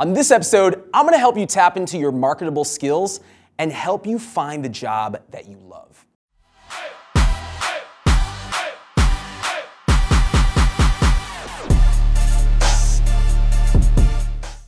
On this episode, I'm going to help you tap into your marketable skills and help you find the job that you love.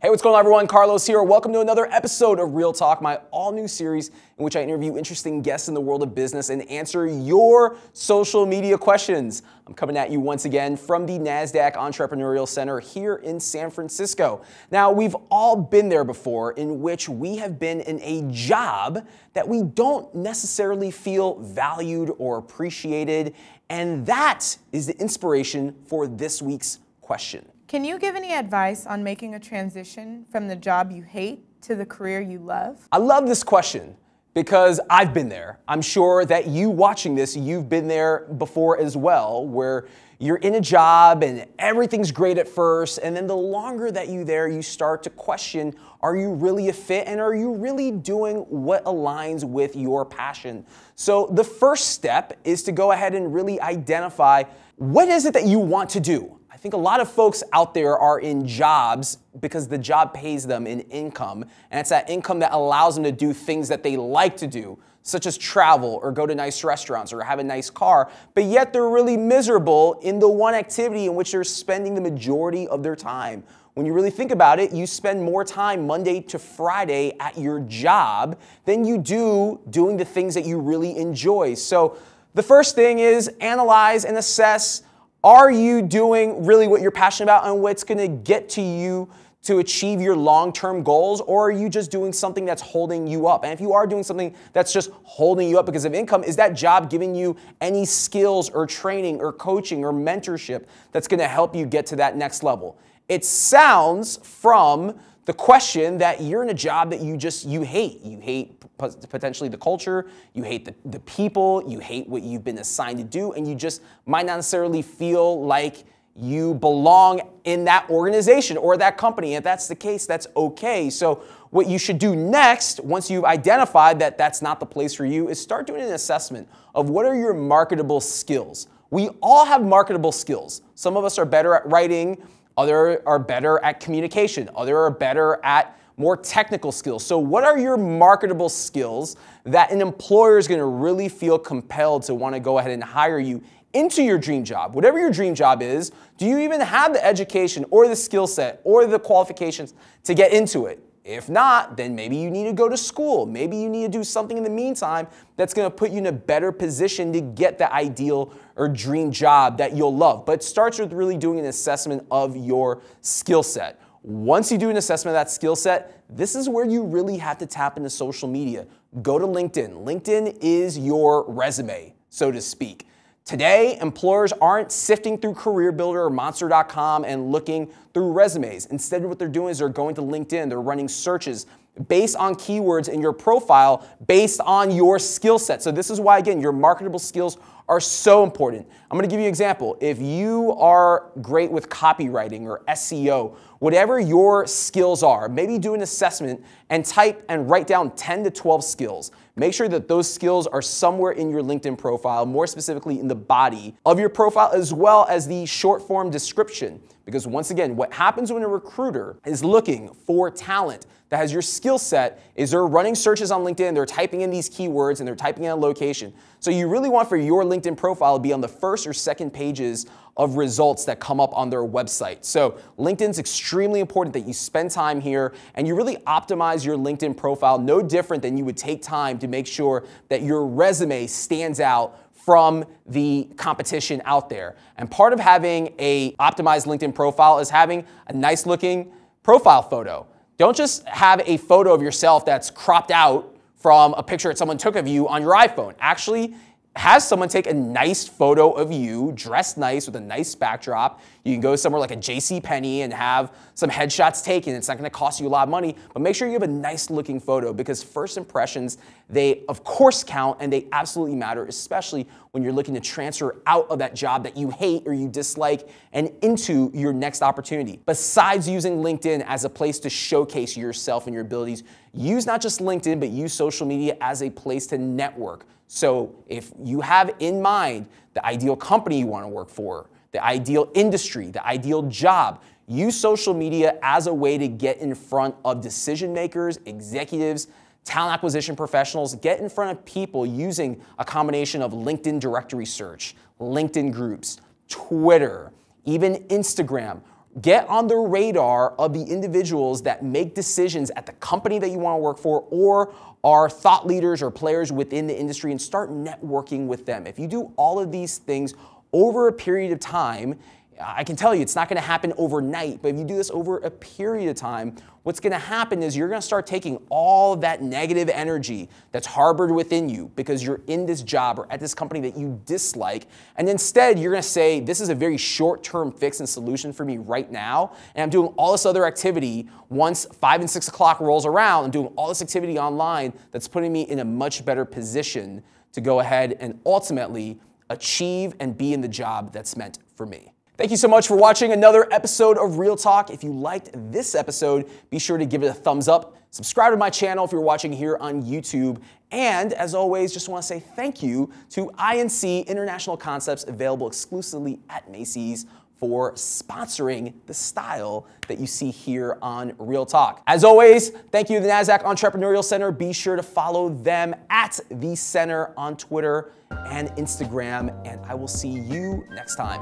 Hey, what's going on, everyone? Carlos here. Welcome to another episode of Real Talk, my all-new series in which I interview interesting guests in the world of business and answer your social media questions. I'm coming at you once again from the NASDAQ Entrepreneurial Center here in San Francisco. Now, we've all been there before, in which we have been in a job that we don't necessarily feel valued or appreciated, and that is the inspiration for this week's question. Can you give any advice on making a transition from the job you hate to the career you love? I love this question because I've been there. I'm sure that you watching this, you've been there before as well, where you're in a job and everything's great at first, and then the longer that you're there, you start to question, are you really a fit and are you really doing what aligns with your passion? So the first step is to go ahead and really identify what is it that you want to do. I think a lot of folks out there are in jobs because the job pays them an income, and it's that income that allows them to do things that they like to do, such as travel or go to nice restaurants or have a nice car, but yet they're really miserable in the one activity in which they're spending the majority of their time. When you really think about it, you spend more time Monday to Friday at your job than you do doing the things that you really enjoy. So the first thing is analyze and assess, are you doing really what you're passionate about and what's going to get to you to achieve your long-term goals, or are you just doing something that's holding you up? And if you are doing something that's just holding you up because of income, is that job giving you any skills or training or coaching or mentorship that's going to help you get to that next level? It sounds from the question that you're in a job that you hate. You hate potentially the culture, you hate the people, you hate what you've been assigned to do, and you just might not necessarily feel like you belong in that organization or that company. If that's the case, that's okay. So what you should do next, once you've identified that that's not the place for you, is start doing an assessment of what are your marketable skills. We all have marketable skills. Some of us are better at writing, others are better at communication, others are better at more technical skills. So what are your marketable skills that an employer is going to really feel compelled to want to go ahead and hire you into your dream job? Whatever your dream job is, do you even have the education or the skill set or the qualifications to get into it? If not, then maybe you need to go to school. Maybe you need to do something in the meantime that's going to put you in a better position to get the ideal or dream job that you'll love. But it starts with really doing an assessment of your skill set. Once you do an assessment of that skill set, this is where you really have to tap into social media. Go to LinkedIn. LinkedIn is your resume, so to speak. Today, employers aren't sifting through CareerBuilder or Monster.com and looking through resumes. Instead, what they're doing is they're going to LinkedIn. They're running searches based on keywords in your profile, based on your skill set. So this is why, again, your marketable skills are so important. I'm going to give you an example. If you are great with copywriting or SEO, whatever your skills are, maybe do an assessment and type and write down 10 to 12 skills. Make sure that those skills are somewhere in your LinkedIn profile, more specifically in the body of your profile, as well as the short form description. Because once again, what happens when a recruiter is looking for talent that has your skill set is they're running searches on LinkedIn, they're typing in these keywords, and they're typing in a location. So you really want for your LinkedIn profile to be on the first or second pages of results that come up on their website. So LinkedIn's extremely important that you spend time here and you really optimize your LinkedIn profile, no different than you would take time to make sure that your resume stands out from the competition out there. And part of having a optimized LinkedIn profile is having a nice looking profile photo. Don't just have a photo of yourself that's cropped out from a picture that someone took of you on your iPhone. Actually, have someone take a nice photo of you, dressed nice with a nice backdrop. You can go somewhere like a JCPenney and have some headshots taken. It's not going to cost you a lot of money, but make sure you have a nice looking photo because first impressions, they of course count and they absolutely matter, especially when you're looking to transfer out of that job that you hate or you dislike and into your next opportunity. Besides using LinkedIn as a place to showcase yourself and your abilities, use not just LinkedIn, but use social media as a place to network. So if you have in mind the ideal company you want to work for, the ideal industry, the ideal job, Use social media as a way to get in front of decision makers, executives, talent acquisition professionals. Get in front of people using a combination of LinkedIn directory search, LinkedIn groups, Twitter, even Instagram. Get on the radar of the individuals that make decisions at the company that you want to work for or are thought leaders or players within the industry and start networking with them. If you do all of these things over a period of time, I can tell you it's not going to happen overnight, but if you do this over a period of time, what's going to happen is you're going to start taking all of that negative energy that's harbored within you because you're in this job or at this company that you dislike, and instead you're going to say, this is a very short-term fix and solution for me right now, and I'm doing all this other activity once 5 and 6 o'clock rolls around. I'm doing all this activity online that's putting me in a much better position to go ahead and ultimately achieve and be in the job that's meant for me. Thank you so much for watching another episode of Real Talk. If you liked this episode, be sure to give it a thumbs up. Subscribe to my channel if you're watching here on YouTube. And as always, just want to say thank you to INC International Concepts, available exclusively at Macy's, for sponsoring the style that you see here on Real Talk. As always, thank you to the NASDAQ Entrepreneurial Center. Be sure to follow them at The Center on Twitter and Instagram. And I will see you next time.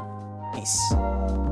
Peace.